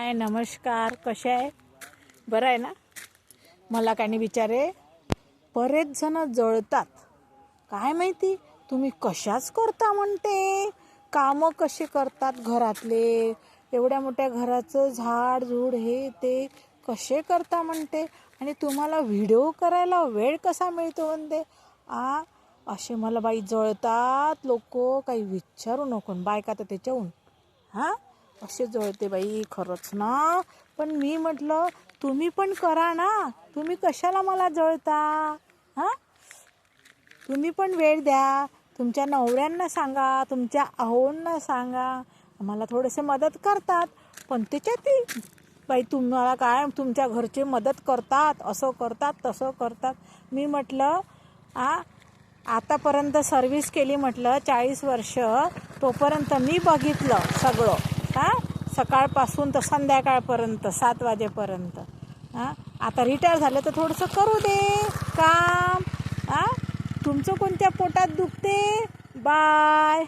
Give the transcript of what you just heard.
हाय, नमस्कार. कसे आहे? बरं आहे ना? मला काही नाही विचारे. बरेच जण जळतात. काय माहिती तुम्ही कशाच करता म्हणते. कामं कसे करतात घरातले, एवढ्या मोठ्या घराचं झाड झूड हे ते कसे करता म्हणते. आणि तुम्हाला व्हिडिओ करायला वेळ कसा मिळतो म्हणते. असे मला बाई जळतात लोक, काही विचारू नको. बायका तर त्याच्याहून असे जळते बाई, खरंच ना. पण मी म्हटलं तुम्ही पण करा ना. तुम्ही कशाला मला जळता? तुम्ही पण वेळ द्या. तुमच्या नवऱ्यांना सांगा, तुमच्या आहोंना सांगा. मला थोडेसे मदत करतात, पण त्याच्यात बाई तुम्हाला काय, तुमच्या घरचे मदत करतात, असं करतात तसं करतात. मी म्हटलं आतापर्यंत सर्व्हिस केली म्हटलं 40 वर्ष. तोपर्यंत मी बघितलं सगळं. सकाळपासून तर संध्याकाळपर्यंत 7 वाजेपर्यंत. आता रिटायर झालं तर थोडंसं करू दे काम. तुमचं कोणत्या पोटात दुखते? बाय.